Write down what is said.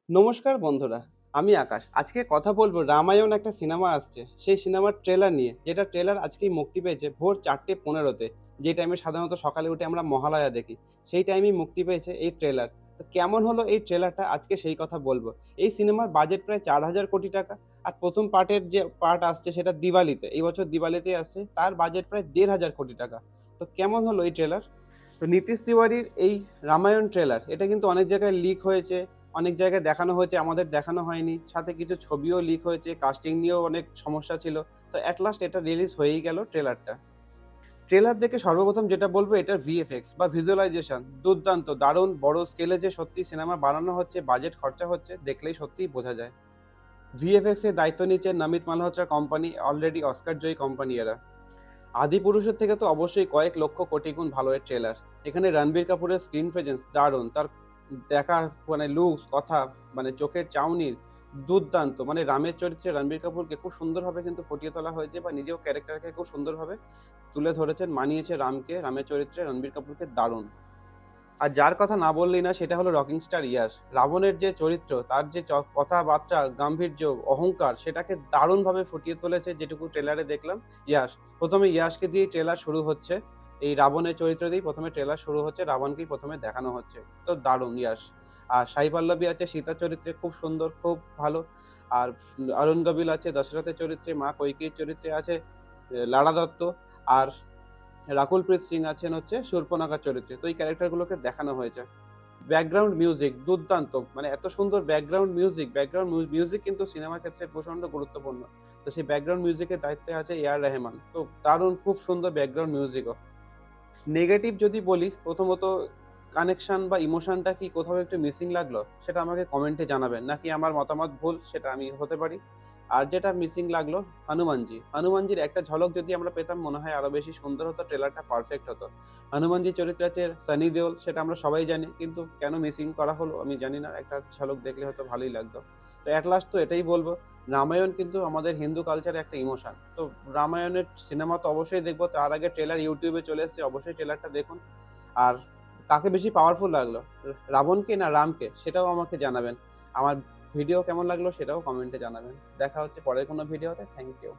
নমস্কার বন্ধুরা, আমি আকাশ। আজকে কথা বলবো রামায়ণ একটা সিনেমা আসছে। সেই সিনেমার ট্রেলার নিয়ে। যেটা ট্রেলার আজকেই মুক্তি পেয়েছে ভোর ৪:১৫ যে টাইমে সাধারণত সকালে উঠে আমরা মহালয়া দেখি। সেই টাইমেই মুক্তি পেয়েছে এই ট্রেলার। তো কেমন হলো এই ট্রেলারটা আজকে সেই কথা বলবো। এই সিনেমার বাজেট প্রায় ৪,০০০ কোটি টাকা। আর ১ম পার্টের যে পার্ট আসছে সেটা দিওয়ালিতে। এই বছর দিওয়ালিতেই আসছে। তার বাজেট প্রায় ১,৫০০ কোটি টাকা। তো কেমন হলো এই ট্রেলার? তো নীতিশ তিওয়ারির এই রামায়ণ ট্রেলার এটা কিন্তু অনেক জায়গায় লিক হয়েছে, অনেক জায়গায় দেখানো হয়েছে, আমাদের দেখানো হয়নি। সাথে কিছু ছবিও লিক হয়েছে, কাস্টিং নিয়েও অনেক সমস্যা ছিল। তো এট লাস্ট এটা রিলিজ হয়েই গেল ট্রেলারটা। ট্রেলার দেখে সর্বপ্রথম যেটা বলব এটার ভিএফএক্স বা ভিজুয়ালাইজেশন দুর্দান্ত, দারুণ বড় স্কেলে যে সত্যি সিনেমা বানানো হচ্ছে, বাজেট খরচা হচ্ছে দেখলেই সত্যিই বোঝা যায়। ভিএফএক্স এর দায়িত্ব নিচ্ছে Namit Malhotra company, already Oscar জয়ী কোম্পানি এরা। আদিপুরুষের থেকে তো অবশ্যই কয়েক লক্ষ কোটি গুণ ভালো এর ট্রেলার। এখানে রণবীর কাপুরের স্ক্রিন প্রেজেন্স দারুণ। তার দেখা মানে লুকস, কথা মানে চোখের চাউনি দুর্দান্ত। মানে রামের চরিত্রে রণবীর কাপুরকে খুব সুন্দরভাবে কিন্তু ফুটিয়ে তোলা হয়েছে বা নিজেও ক্যারেক্টারকে খুব সুন্দরভাবে তুলে ধরেছেন, মানিয়েছে রামকে, রামের চরিত্রে রণবীর কাপুরকে দারুণ। আর যার কথা না বললেই না সেটা হলো রকিং স্টার ইয়াশ। রাবণের যে চরিত্র, তার যে কথাবার্তা, গাম্ভীর্য, অহংকার সেটাকে দারুণভাবে ফুটিয়ে তুলেছে যেটুকু ট্রেলারে দেখলাম ইয়াশ। ১ম এ ইয়াশকে দিয়েই ট্রেলার শুরু হচ্ছে। এই রাবণের চরিত্র দিয়েই ১ম এ ট্রেলার শুরু হচ্ছে। রাবণকেই ১ম এ দেখানো হচ্ছে। তো দারুণ ইয়াশ। আর সাই পল্লবী আছে সীতা চরিত্রে খুব সুন্দর, খুব ভালো। আর অরুণ গোবিল আছে দশরথের চরিত্রে, মা কৈকেয়ীর চরিত্রে আছে লারা দত্ত। আর রাকুল প্রীত সিং আছেন হচ্ছে শূর্পণখার চরিত্রে। তো এই ক্যারেক্টারগুলোকে দেখানো হয়েছে। ব্যাকগ্রাউন্ড মিউজিক দুর্দান্ত। মানে এত সুন্দর ব্যাকগ্রাউন্ড মিউজিক কিন্তু সিনেমার ক্ষেত্রে প্রচন্ড গুরুত্বপূর্ণ। তো সেই ব্যাকগ্রাউন্ড মিউজিকের দায়িত্বে আছে এ আর রহমান। তো দারুণ খুব সুন্দর ব্যাকগ্রাউন্ড মিউজিকও। নেগেটিভ যদি বলি, প্রথমত কানেকশন বা ইমোশনটা কি কোথাও একটু মিসিং লাগলো? সেটা আমাকে কমেন্টে জানাবেন। নাকি আমার মতামত ভুল সেটা আমি হতে পারি। আর যেটা মিসিং লাগলো হনুমানজি। হনুমানজির একটা ঝলক যদি আমরা পেতাম মনে হয় আরো বেশি সুন্দর হতো, ট্রেলারটা পারফেক্ট হতো। হনুমানজির চরিত্রে আছে সানি দেওল, সেটা আমরা সবাই জানি। কিন্তু কেন মিসিং করা হলো আমি জানি না। একটা ঝলক দেখলে হয়তো ভালোই লাগতো। তো এট লাস্ট তো এটাই বলব, রামায়ণ কিন্তু আমাদের হিন্দু কালচারে একটা ইমোশন। তো রামায়ণের সিনেমা তো অবশ্যই দেখব। তার আগে ট্রেলার YouTube এ চলে এসেছে। অবশ্যই ট্রেলারটা দেখুন। আর কাকে বেশি পাওয়ারফুল লাগলো? রাবণকে না রামকে? সেটাও আমাকে জানাবেন। আমার ভিডিও কেমন লাগলো সেটাও কমেন্টে জানাবেন। দেখা হচ্ছে পরের কোনো ভিডিওতে। Thank you.